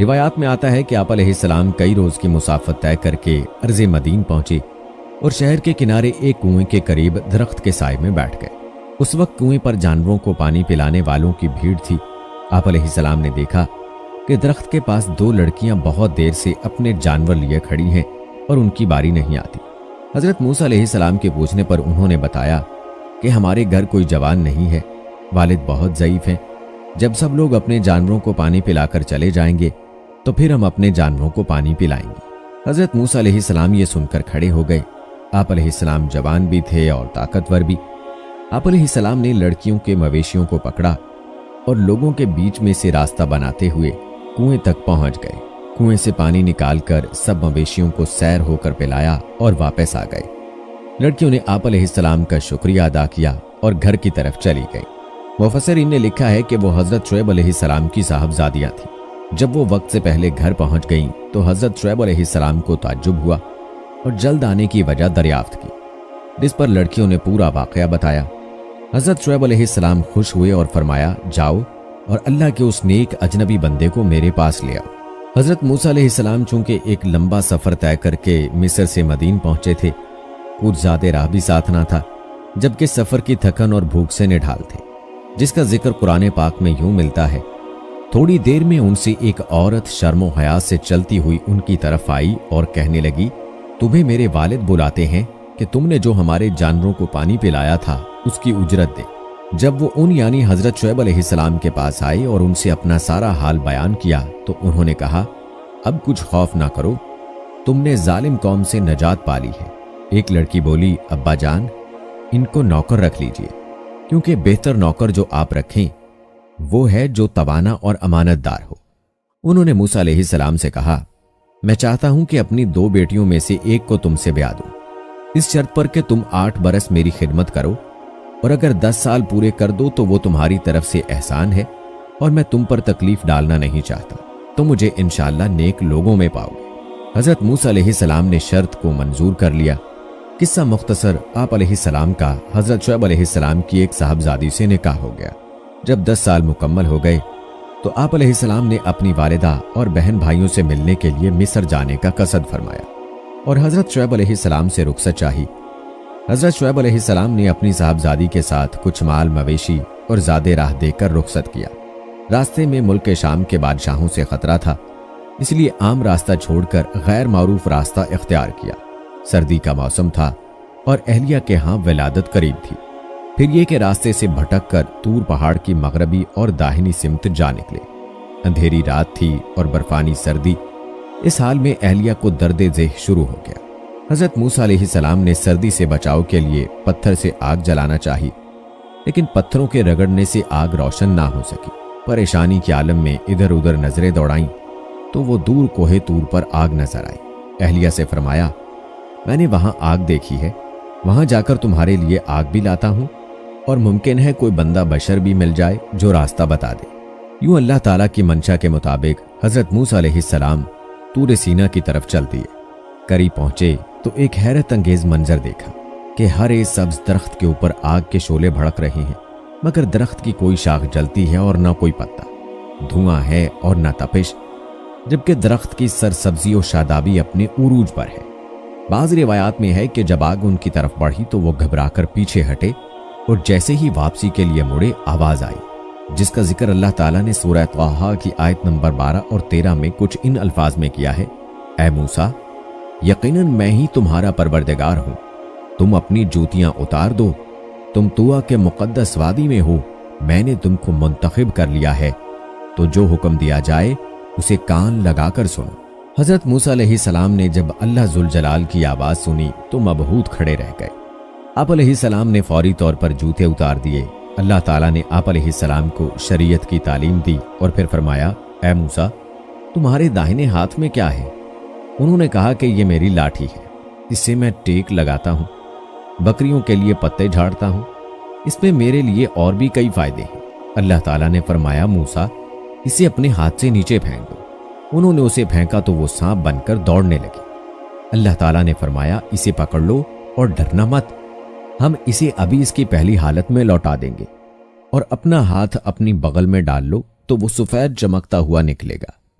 روایات میں آتا ہے کہ آپ علیہ السلام کئی روز کی مسافت طے کر کے ارض مدین پہنچے اور شہر کے کنارے ایک کنویں کے قریب درخت کے سائے میں بیٹھ گئے۔ اس وقت کنویں پر جانوروں کو پانی پلانے والوں کی بھیڑ تھی۔ آپ علیہ السلام نے دیکھا کہ درخت کے پاس دو لڑکیاں بہت دیر سے اپنے جانور لیے کھڑی ہیں اور ان کی باری نہیں آتی۔ حضرت موسیٰ علیہ السلام کے پوچھنے پر انہوں نے بتایا کہ ہمارے گھر کوئی جوان نہیں ہے، والد بہت ضعیف ہیں۔ جب سب لوگ اپنے جانوروں کو پانی پلا کر چلے جائیں گے تو پھر ہم اپنے جانوروں کو پانی پلائیں گے۔ حضرت موسیٰ علیہ السلام یہ سن کر کھڑے ہو گئے۔ آپ علیہ السلام جوان بھی تھے اور طاقتور بھی۔ آپ علیہ السلام نے لڑکیوں کے مویشیوں کو پکڑا اور لوگوں کے بیچ میں سے راستہ بناتے ہوئے کنویں تک پہنچ گئے۔ کنویں سے پانی نکال کر سب مویشیوں کو سیر ہو کر پلایا اور واپس آ گئے۔ لڑکیوں نے آپ علیہ السلام کا شکریہ ادا کیا اور گھر کی طرف چلی گئی۔ مفسرین نے لکھا ہے کہ وہ حضرت شعیب علیہ السلام کی صاحبزادیاں تھیں۔ جب وہ وقت سے پہلے گھر پہنچ گئیں تو حضرت شعیب علیہ السلام کو تعجب ہوا اور جلد آنے کی وجہ دریافت کی، جس پر لڑکیوں نے پورا واقعہ بتایا۔ حضرت شعیب علیہ السلام خوش ہوئے اور فرمایا، جاؤ اور اللہ کے اس نیک اجنبی بندے کو میرے پاس لے آؤ۔ حضرت موسیٰ علیہ السلام چونکہ ایک لمبا سفر طے کر کے مصر سے مدین پہنچے تھے، کچھ زیادہ راہ بھی ساتھ نہ تھا، جبکہ سفر کی تھکن اور بھوک سے نڈھال تھے، جس کا ذکر قرآن پاک میں یوں ملتا ہے، تھوڑی دیر میں ان سے ایک عورت شرم و حیا سے چلتی ہوئی ان کی طرف آئی اور کہنے لگی، تمہیں میرے والد بلاتے ہیں کہ تم نے جو ہمارے جانوروں کو پانی پلایا تھا اس کی اجرت دے۔ جب وہ ان یعنی حضرت شعیب علیہ السلام کے پاس آئے اور ان سے اپنا سارا حال بیان کیا تو انہوں نے کہا، اب کچھ خوف نہ کرو، تم نے ظالم قوم سے نجات پالی ہے۔ ایک لڑکی بولی، ابا جان، ان کو نوکر رکھ لیجئے، کیونکہ بہتر نوکر جو آپ رکھیں وہ ہے جو توانا اور امانت دار ہو۔ انہوں نے موسیٰ علیہ السلام سے کہا، میں چاہتا ہوں کہ اپنی 2 بیٹیوں میں سے ایک کو تم سے بیاہ دوں، اس شرط پر کہ تم 8 برس میری خدمت کرو، اور اگر 10 سال پورے کر دو تو وہ تمہاری طرف سے احسان ہے، اور میں تم پر تکلیف ڈالنا نہیں چاہتا، تو مجھے انشاءاللہ نیک لوگوں میں پاؤ گے۔ حضرت موسیٰ علیہ السلام نے شرط کو منظور کر لیا۔ قصہ مختصر، آپ علیہ السلام کا حضرت شعیب علیہ السلام کی ایک صاحبزادی سے نکاح ہو گیا۔ جب 10 سال مکمل ہو گئے تو آپ علیہ السلام نے اپنی والدہ اور بہن بھائیوں سے ملنے کے لیے مصر جانے کا قصد فرمایا اور حضرت شعیب علیہ السلام سے رخصت چاہی۔ حضرت شعیب علیہ السلام نے اپنی صاحبزادی کے ساتھ کچھ مال مویشی اور زیادہ راہ دے کر رخصت کیا۔ راستے میں ملک شام کے بادشاہوں سے خطرہ تھا، اس لیے عام راستہ چھوڑ کر غیر معروف راستہ اختیار کیا۔ سردی کا موسم تھا اور اہلیہ کے ہاں ولادت قریب تھی۔ پھر یہ کہ راستے سے بھٹک کر طور پہاڑ کی مغربی اور داہنی سمت جا نکلے۔ اندھیری رات تھی اور برفانی سردی۔ اس حال میں اہلیہ کو درد ذہ شروع ہو گیا۔ حضرت موسیٰ علیہ السلام نے سردی سے بچاؤ کے لیے پتھر سے آگ جلانا چاہی، لیکن پتھروں کے رگڑنے سے آگ روشن نہ ہو سکی۔ پریشانی کے عالم میں ادھر ادھر نظریں دوڑائیں تو وہ دور کوہ طور پر آگ نظر آئی۔ اہلیہ سے فرمایا، میں نے وہاں آگ دیکھی ہے، وہاں جا کر تمہارے لیے آگ بھی لاتا ہوں، اور ممکن ہے کوئی بندہ بشر بھی مل جائے جو راستہ بتا دے۔ یوں اللہ تعالیٰ کی منشا کے مطابق حضرت موسیٰ علیہ السلام طور سینا کی طرف چل دیے۔ قریب پہنچے تو ایک حیرت انگیز منظر دیکھا کہ ہر ایک سبز درخت کے اوپر آگ کے شعلے بھڑک رہے ہیں، مگر درخت کی کوئی شاخ جلتی ہے اور نہ کوئی پتا، دھواں ہے اور نہ تپش، جبکہ درخت کی سرسبزی و شادابی اپنے عروج پر ہے۔ بعض روایات میں ہے کہ جب آگ ان کی طرف بڑھی تو وہ گھبرا کر پیچھے ہٹے اور جیسے ہی واپسی کے لیے مڑے آواز آئی، جس کا ذکر اللہ تعالیٰ نے سورہ طٰہٰ کی آیت نمبر 12 اور 13 میں کچھ ان الفاظ میں کیا ہے، اے موسیٰ، یقیناً میں ہی تمہارا پروردگار ہوں، تم اپنی جوتیاں اتار دو، تم طوٰ کے مقدس وادی میں ہو، میں نے تم کو منتخب کر لیا ہے، تو جو حکم دیا جائے اسے کان لگا کر سنو۔ حضرت موسیٰ علیہ السلام نے جب اللہ ذوالجلال کی آواز سنی تو مبہوت کھڑے رہ گئے۔ آپ علیہ السلام نے فوری طور پر جوتے اتار دیے۔ اللہ تعالیٰ نے آپ علیہ السلام کو شریعت کی تعلیم دی اور پھر فرمایا، اے موسیٰ، تمہارے داہنے ہاتھ میں کیا ہے؟ انہوں نے کہا کہ یہ میری لاٹھی ہے، اس سے میں ٹیک لگاتا ہوں، بکریوں کے لیے پتے جھاڑتا ہوں، اس میں میرے لیے اور بھی کئی فائدے ہیں۔ اللہ تعالیٰ نے فرمایا، موسیٰ، اسے اپنے ہاتھ سے نیچے پھینک دو۔ انہوں نے اسے پھینکا تو وہ سانپ بن کر دوڑنے لگی۔ اللہ تعالیٰ نے فرمایا، اسے پکڑ لو اور ڈرنا مت، ہم اسے ابھی اس کی پہلی حالت میں لوٹا دیں گے، اور اپنا ہاتھ اپنی بغل میں ڈال لو تو وہ سفید چمکتا ہوا نکلے گا۔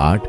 8,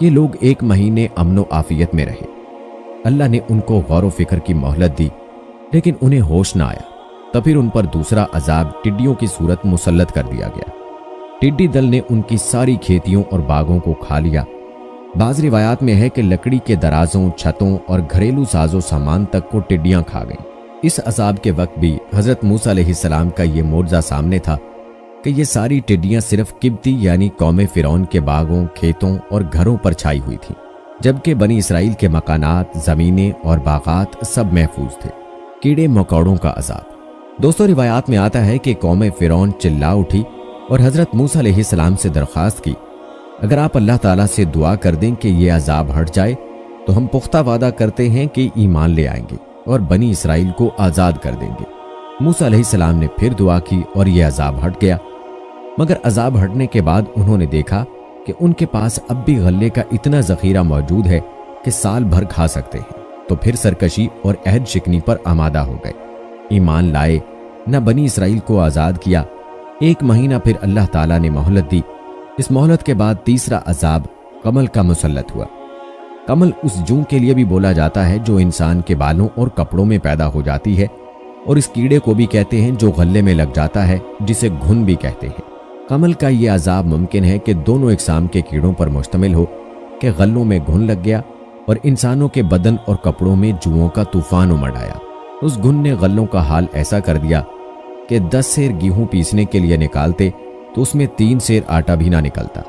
یہ لوگ 1 مہینے امن و عافیت میں رہے۔ اللہ نے ان کو غور و فکر کی مہلت دی، لیکن انہیں ہوش نہ آیا، تو پھر ان پر دوسرا عذاب ٹڈیوں کی صورت مسلط کر دیا گیا۔ ٹڈی دل نے ان کی ساری کھیتیوں اور باغوں کو کھا لیا۔ بعض روایات میں ہے کہ لکڑی کے درازوں، چھتوں اور گھریلو ساز و سامان تک کو ٹڈیاں کھا گئیں۔ اس عذاب کے وقت بھی حضرت موسیٰ علیہ السلام کا یہ معجزہ سامنے تھا کہ یہ ساری ٹڈیاں صرف قبطی یعنی قوم فرعون کے باغوں، کھیتوں اور گھروں پر چھائی ہوئی تھیں، جبکہ بنی اسرائیل کے مکانات، زمینیں اور باغات سب محفوظ تھے۔ کیڑے مکوڑوں کا عذاب۔ دوستو، روایات میں آتا ہے کہ قوم فرعون چلا اٹھی اور حضرت موسیٰ علیہ السلام سے درخواست کی، اگر آپ اللہ تعالیٰ سے دعا کر دیں کہ یہ عذاب ہٹ جائے تو ہم پختہ وعدہ کرتے ہیں کہ ایمان لے آئیں گے اور بنی اسرائیل کو آزاد کر دیں گے۔ موسیٰ علیہ السلام نے پھر دعا کی اور یہ عذاب ہٹ گیا، مگر عذاب ہٹنے کے بعد انہوں نے دیکھا کہ ان کے پاس اب بھی غلے کا اتنا ذخیرہ موجود ہے کہ سال بھر کھا سکتے ہیں، تو پھر سرکشی اور عہد شکنی پر آمادہ ہو گئے۔ ایمان لائے، نہ بنی اسرائیل کو آزاد کیا۔ 1 مہینہ پھر اللہ تعالیٰ نے مہلت دی۔ اس مہلت کے بعد تیسرا عذاب کمل کا مسلط ہوا۔ کمل اس جوں کے لیے بھی بولا جاتا ہے جو انسان کے بالوں اور کپڑوں میں پیدا ہو جاتی ہے، اور اس کیڑے کو بھی کہتے ہیں جو غلے میں لگ جاتا ہے، جسے گھن بھی کہتے ہیں۔ کمل کا یہ عذاب ممکن ہے کہ دونوں اقسام کے کیڑوں پر مشتمل ہو کہ غلوں میں گھن لگ گیا اور انسانوں کے بدن اور کپڑوں میں جوؤں کا طوفان امڑ آیا۔ اس گھن نے غلوں کا حال ایسا کر دیا کہ 10 سیر گیہوں پیسنے کے لیے نکالتے تو اس میں 3 سیر آٹا بھی نہ نکلتا،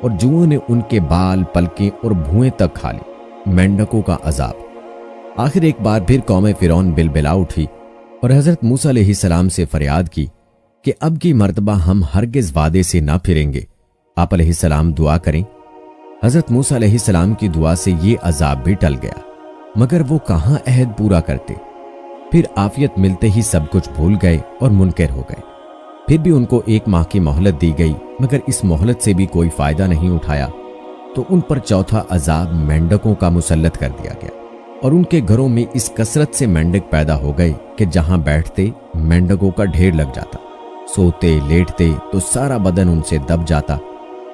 اور جوؤں نے ان کے بال، پلکیں اور بھوئیں تک کھا لی۔ مینڈکوں کا عذاب۔ آخر ایک بار پھر قوم فرعون بلبلا اٹھی اور حضرت موسیٰ علیہ السلام سے فریاد کی کہ اب کی مرتبہ ہم ہرگز وعدے سے نہ پھریں گے، آپ علیہ السلام دعا کریں۔ حضرت موسیٰ علیہ السلام کی دعا سے یہ عذاب بھی ٹل گیا، مگر وہ کہاں عہد پورا کرتے۔ پھر عافیت ملتے ہی سب کچھ بھول گئے اور منکر ہو گئے۔ پھر بھی ان کو 1 ماہ کی مہلت دی گئی، مگر اس مہلت سے بھی کوئی فائدہ نہیں اٹھایا، تو ان پر چوتھا عذاب مینڈکوں کا مسلط کر دیا گیا، اور ان کے گھروں میں اس کثرت سے مینڈک پیدا ہو گئے کہ جہاں بیٹھتے مینڈکوں کا ڈھیر لگ جاتا۔ سوتے لیٹتے تو سارا بدن ان سے دب جاتا،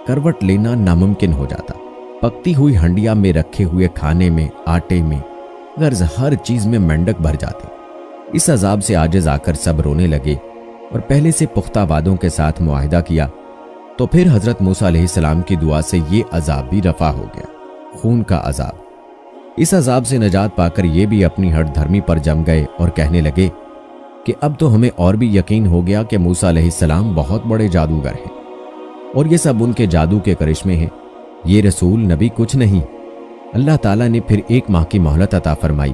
کروٹ لینا ناممکن ہو جاتا۔ پکتی ہوئی ہنڈیا میں رکھے ہوئے کھانے میں، آٹے میں، غرض ہر چیز میں مینڈک بھر جاتے۔ اس عذاب سے عاجز آ کر سب رونے لگے اور پہلے سے پختہ وعدوں کے ساتھ معاہدہ کیا، تو پھر حضرت موسیٰ علیہ السلام کی دعا سے یہ عذاب بھی رفع ہو گیا، خون کا عذاب۔ اس عذاب سے نجات پا کر یہ بھی اپنی ہٹ دھرمی پر جم گئے اور کہنے لگے کہ اب تو ہمیں اور بھی یقین ہو گیا کہ موسیٰ علیہ السلام بہت بڑے جادوگر ہیں، اور یہ سب ان کے جادو کے کرشمے ہیں، یہ رسول نبی کچھ نہیں۔ اللہ تعالیٰ نے پھر 1 ماہ کی مہلت عطا فرمائی،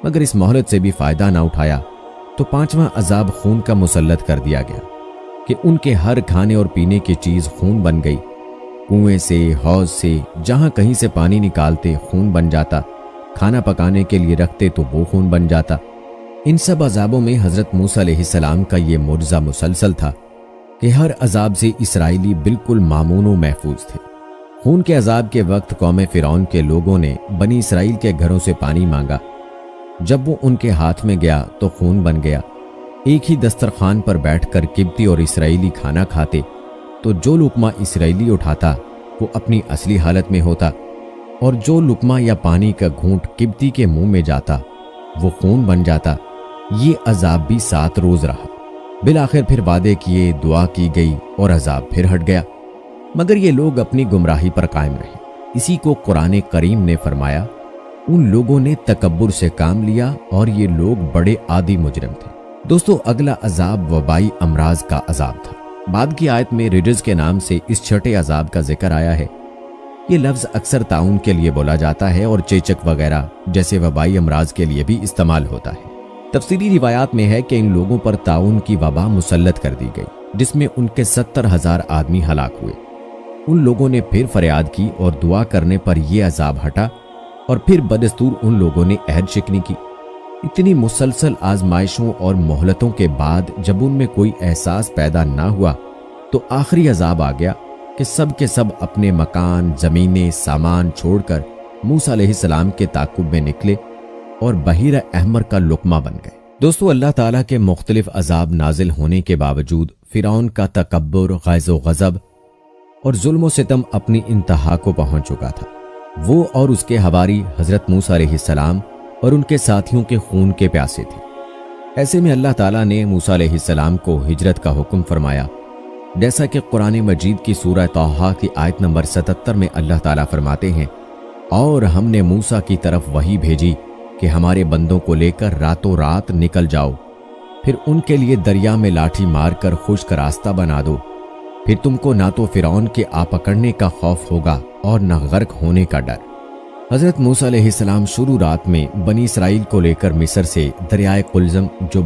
مگر اس مہلت سے بھی فائدہ نہ اٹھایا، تو 5واں عذاب خون کا مسلط کر دیا گیا کہ ان کے ہر کھانے اور پینے کی چیز خون بن گئی۔ کنویں سے، حوض سے، جہاں کہیں سے پانی نکالتے خون بن جاتا، کھانا پکانے کے لیے رکھتے تو وہ خون بن جاتا۔ ان سب عذابوں میں حضرت موسیٰ علیہ السلام کا یہ معجزہ مسلسل تھا کہ ہر عذاب سے اسرائیلی بالکل مامون و محفوظ تھے۔ خون کے عذاب کے وقت قوم فرعون کے لوگوں نے بنی اسرائیل کے گھروں سے پانی مانگا، جب وہ ان کے ہاتھ میں گیا تو خون بن گیا۔ ایک ہی دسترخوان پر بیٹھ کر قبطی اور اسرائیلی کھانا کھاتے تو جو لقمہ اسرائیلی اٹھاتا وہ اپنی اصلی حالت میں ہوتا، اور جو لقمہ یا پانی کا گھونٹ قبطی کے منہ میں جاتا وہ خون بن جاتا۔ یہ عذاب بھی 7 روز رہا۔ بالآخر پھر وعدے کیے، دعا کی گئی اور عذاب پھر ہٹ گیا، مگر یہ لوگ اپنی گمراہی پر قائم رہے۔ اسی کو قرآن کریم نے فرمایا، ان لوگوں نے تکبر سے کام لیا اور یہ لوگ بڑے عادی مجرم تھے۔ دوستو، اگلا عذاب وبائی امراض کا عذاب تھا۔ بعد کی آیت میں رجز کے نام سے اس چھٹے عذاب کا ذکر آیا ہے۔ یہ لفظ اکثر طاعون کے لیے بولا جاتا ہے اور چیچک وغیرہ جیسے وبائی امراض کے لیے بھی استعمال ہوتا ہے۔ تفصیلی روایات میں ہے کہ ان لوگوں پر طاعون کی وبا مسلط کر دی گئی، جس میں ان کے 70,000 آدمی ہلاک ہوئے۔ ان لوگوں نے پھر فریاد کی اور دعا کرنے پر یہ عذاب ہٹا، اور پھر بدستور ان لوگوں نے عہد شکنی کی۔ اتنی مسلسل آزمائشوں اور مہلتوں کے بعد جب ان میں کوئی احساس پیدا نہ ہوا تو آخری عذاب آ گیا کہ سب کے سب اپنے مکان، زمینیں، سامان چھوڑ کر موسیٰ علیہ السلام کے تعاقب میں نکلے اور بحیرہ احمر کا لقمہ بن گئے۔ دوستو، اللہ تعالیٰ کے مختلف عذاب نازل ہونے کے باوجود فرعون کا تکبر، غیظ و غضب اور ظلم و ستم اپنی انتہا کو پہنچ چکا تھا۔ وہ اور اس کے حواری حضرت موسیٰ علیہ السلام اور ان کے ساتھیوں کے خون کے پیاسے تھے۔ ایسے میں اللہ تعالیٰ نے موسیٰ علیہ السلام کو ہجرت کا حکم فرمایا، جیسا کہ قرآن مجید کی سورہ طٰہٰ کی آیت نمبر 77 میں اللہ تعالیٰ فرماتے ہیں، اور ہم نے موسیٰ کی طرف وحی بھیجی کہ ہمارے بندوں کو لے کر راتوں رات نکل جاؤ، پھر ان کے لیے دریا میں لاٹھی مار کر خشک راستہ بنا دو، پھر تم کو نہ تو فرعون کے آ پکڑنے کا خوف ہوگا اور نہ غرق ہونے کا ڈر۔ حضرت موسیٰ علیہ السلام شروع رات میں بنی اسرائیل کو لے کر مصر سے دریائے قلزم جو